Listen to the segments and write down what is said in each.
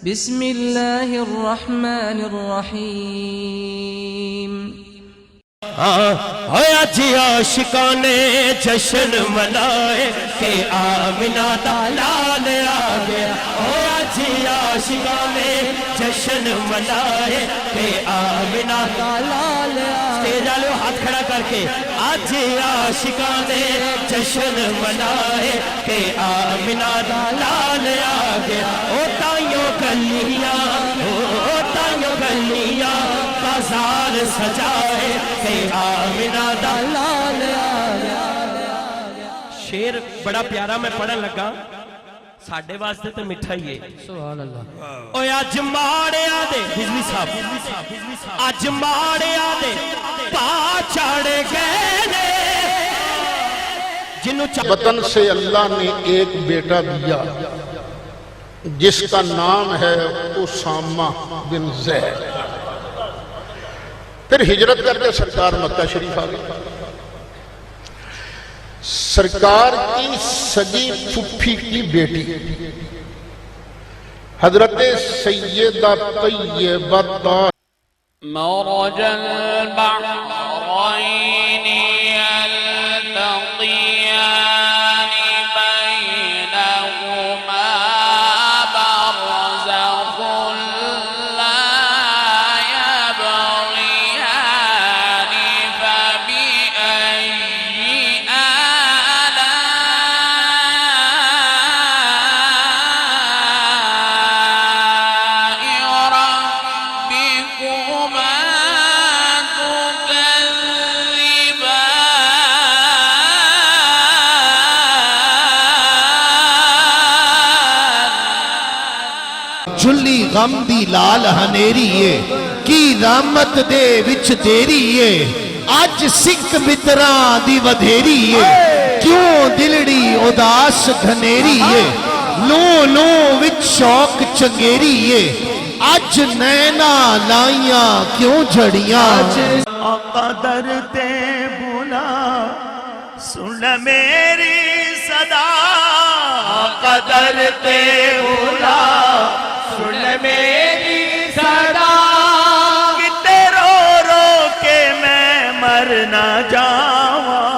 بسم اللہ الرحمن الرحیم ہویا جی عاشقان جشن منائے کہ آمنہ دا لال آ گیا ہویا جی عاشقان جشن منائے کہ آمنہ دا لال آ گیا سٹیج والے ہاتھ کھڑا کر کے آج عاشقان جشن منائے کہ آمنہ دا لال آ گیا او تائیوں گلیاں بازار سجائے کہ آمنہ دا لال آ گیا شیر بڑا پیارا میں پڑھن لگا ساڑھے واسطے تو مٹھا ہی ہے سبحان اللہ اوہ آج ماڑے آدھے حضوی صاحب آج ماڑے آدھے پاچاڑے گئے وطن سے اللہ نے ایک بیٹا دیا جس کا نام ہے اسامہ بن زید پھر ہجرت کر کے سرکار مکہ شریف آ گئی سرکار کی سگی پھپھی کی بیٹی حضرت سیدہ طیبہ مرج البحرین يلتقيان بينهما برزخ لا يبغيان فبأي آلاء ربكما جھلی غم دی لال ہنیریے کی رحمت دے وچ دیریے آج سکھ متران دی ودھیریے کیوں دلڑی اداس گھنیریے لو وچ شوق چنگیریے آج نینا لائیاں کیوں جھڑیاں قدر تے بولا سن میری صدا قدر تے بولا سن میری صدا کتے رو رو کے میں مر نہ جاواں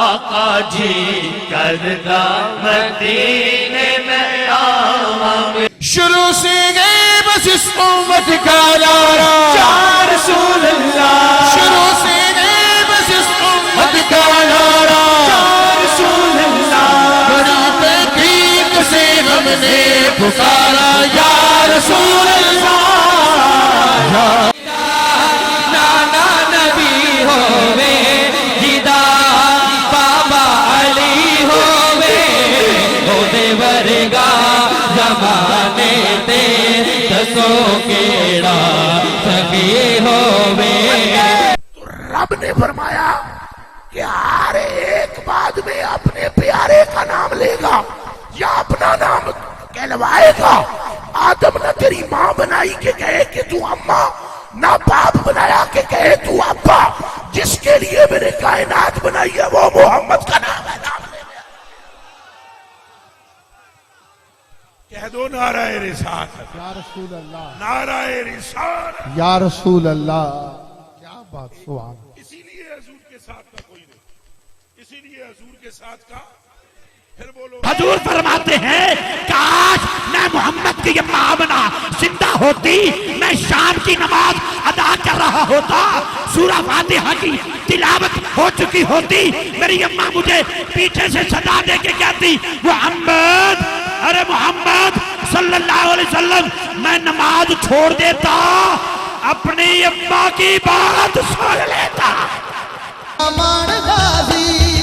آقا جی کردہ مدینے میں آواں شروع سے گئے بس اس امت کا لارا یا رسول اللہ شروع سے گئے بس اس امت کا لارا یا رسول اللہ بڑی تحقیق سے ہم نے پکارا یا رسول اللہ نانا نبی ہووے جدا بابا علی ہووے او دے ورگا زمانے تے دسو کیڑا سبھی ہووے رب نے فرمایا کہ ہر ایک بعد میں اپنے پیارے کا نام لے گا یا اپنا نام کہلوائے گا آدم نہ تیری ماں بنائی کہ کہے کہ تو اماں نہ باپ بنایا کہ کہے تو ابا جس کے لیے میں نے کائنات بنائی ہے وہ محمد کا نام ہے نام لے گا کہہ دو نعرہ رسالت یا رسول اللہ نعرہ رسالت یا رسول اللہ کیا بات سوال اسی لیے حضور کے ساتھ کا کوئی نہیں اسی لیے حضور کے ساتھ کا پھر بولو حضور فرماتے ہیں کاش میں محمد کی یہ مامنا زندہ ہوتی میں شام کی نماز ادا کر رہا ہوتا سورہ فاتحہ کی تلاوت ہو چکی ہوتی میری اماں مجھے پیچھے سے صدا دے کے کہتی محمد ارے محمد صلی اللہ علیہ وسلم میں نماز چھوڑ دیتا اپنی اماں کی بات سن لیتا امان غازی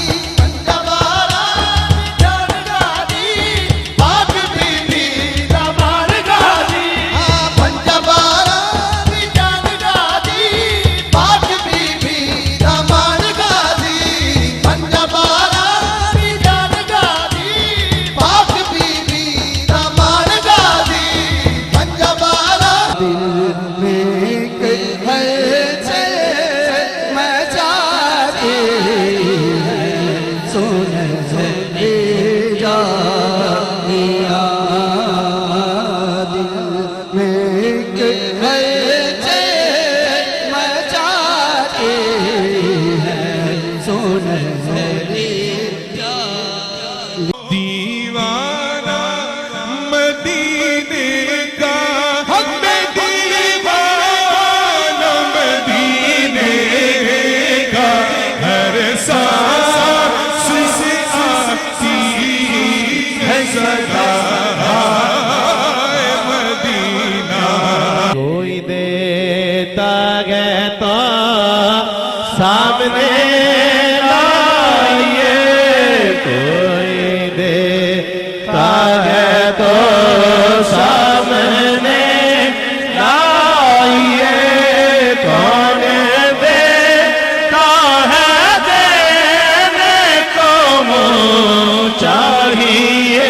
چاہیے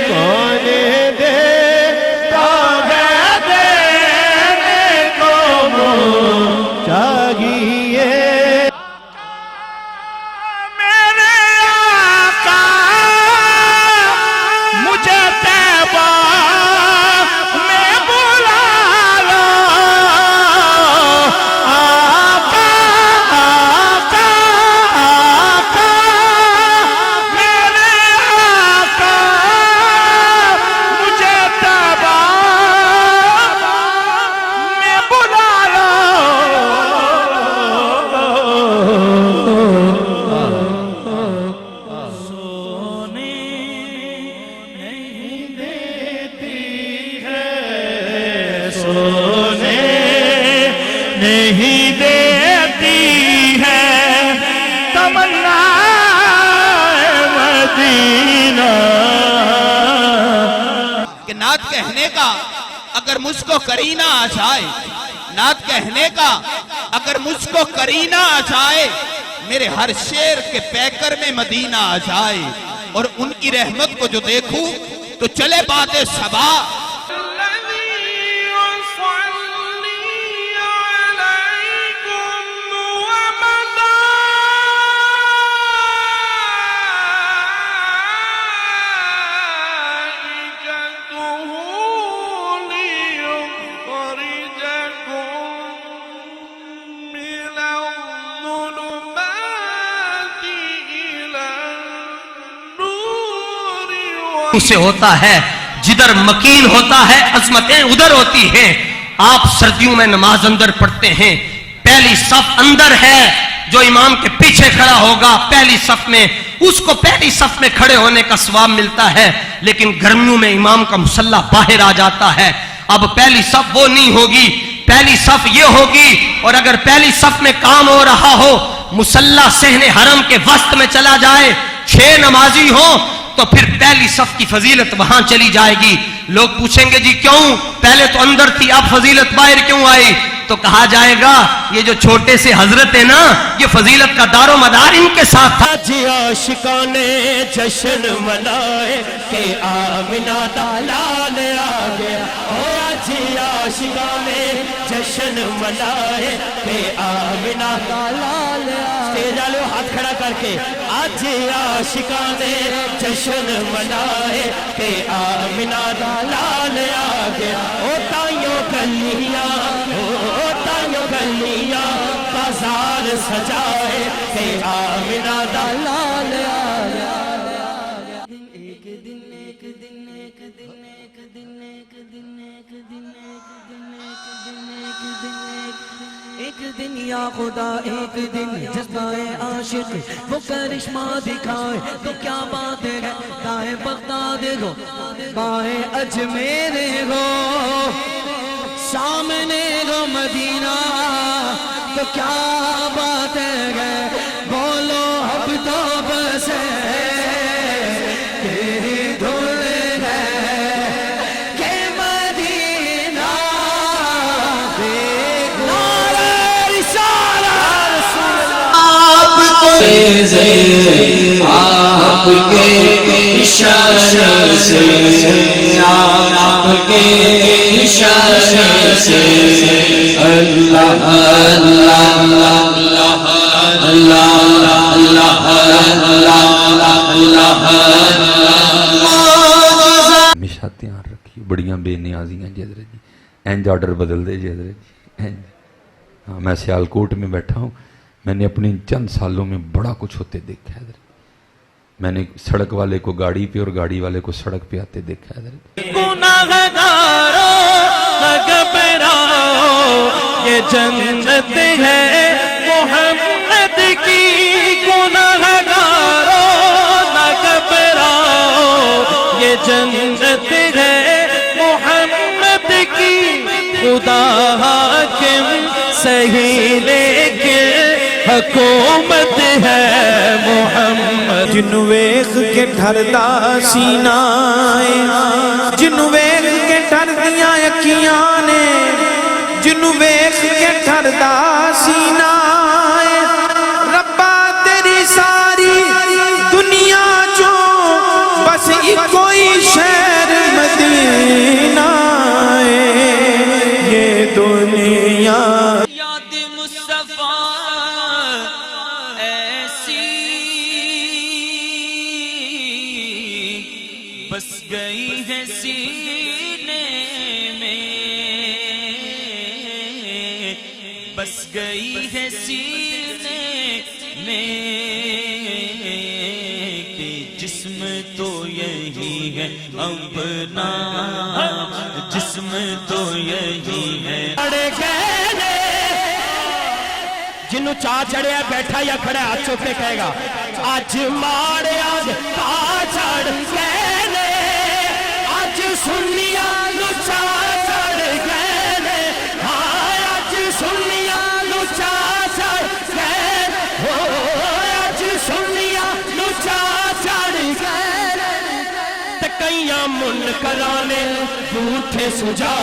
کون دیتا ہے دینے کو چاہیے میرے آقا مجھے طیبہ میں بلا لو آقا آقا آقا میرے آقا مجھے طیبہ میں بلا لو سونے نہیں دیتی ہے تمنا مدینہ کہ نعت کہنے کا اگر مجھ کو کرینہ آ جائے، نعت کہنے کا اگر مجھ کو کرینہ آ جائے، میرے ہر شعر کے پیکر میں مدینہ آ جائے، اور ان کی رحمت کو جو دیکھوں تو چلے باد صبا اسے ہوتا ہے جدھر مکین ہوتا ہے عظمتیں ادھر ہوتی ہیں. آپ سردیوں میں نماز اندر پڑھتے ہیں، پہلی صف اندر ہے، جو امام کے پیچھے کھڑا ہوگا پہلی صف میں اس کو پہلی صف میں کھڑے ہونے کا ثواب ملتا ہے، لیکن گرمیوں میں امام کا مصلی باہر آ جاتا ہے. اب پہلی صف وہ نہیں ہوگی، پہلی صف یہ ہوگی. اور اگر پہلی صف میں کام ہو رہا ہو، مصلی صحن حرم کے وسط میں چلا جائے، 6 نمازی ہوں، تو پھر پہلی صف کی فضیلت وہاں چلی جائے گی. لوگ پوچھیں گے جی کیوں، پہلے تو اندر تھی اب فضیلت باہر کیوں آئی؟ تو کہا جائے گا یہ جو چھوٹے سے حضرت ہیں نا، یہ فضیلت کا دار و مدار ان کے ساتھ تھا. آج عاشقان جشن منائے کہ آمنہ دا لال آ گیا. آج عاشقان جشن منائے کہ آمنہ دا لال آ گیا. تیز آلو ہاتھ کھڑا کر کے آج عاشقان جشن منائے کہ آمنہ دا لال آ گیا. او تائیوں گلیاں او تائیوں گلیاں بازار سجائے کہ آمنہ دا لال آ گیا. ایک دن یا خدا ایک دن جذبہ عاشق وہ کرشمہ دکھائے تو کیا بات ہے، گاہے بغداد ہو گاہے اجمیر ہو سامنے ہو مدینہ تو کیا بات ہے. بولو اب تو بس تیری دھن ہے کہ مدینہ دیکھو. آپ کے اشارے سے آپ کے اشارے سے اللہ اللہ اللہ اللہ اللہ اللہ. ہمیشہ دھیان رکھیے بڑیاں بے نیازیاں جی حضرت جی، اینج آرڈر بدل دے جی حضرت جی. ہاں میں سیالکوٹ میں بیٹھا ہوں، میں نے اپنی چند سالوں میں بڑا کچھ ہوتے دیکھا ہے حضرت. میں نے سڑک والے کو گاڑی پہ اور گاڑی والے کو سڑک پہ آتے دیکھا ہے حضرت. گناہگارو گھبراؤ یہ جنت ہے محمد کی. گناہگارو گھبراؤ یہ جنت ہے محمد کی. خدا حاکم صحیح لیکن حکومت ہے محمد. جنو ویخ کے ڈھردا سینہ جنو ویخ کے ڈھردیاں اکھیاں نے جنو ویخ کے ڈھردا سینہ ربا تیری ساری دنیا چوں کوئی شہر مدینہ یہ دنیا یاد مصطفیٰ ایسی بس گئی ہے سینے میں، بس گئی ہے سینے میں کہ جسم تو یہی ہے اپنا، جسم تو یہی ہے جنوں چاہ چڑھیا بیٹھا یا کھڑا ہاتھ چوک کے کہے گا اج ماڑیا پا چڑھ گئے نے، اج سنیا نو چاہ چڑھ گئے نے، ہاں اج سنیا نو چاہ چڑھ گئے ہو، اج سنیا نو چاہ چڑھ گئے تے کئیاں منکراں نے جھوٹے سجا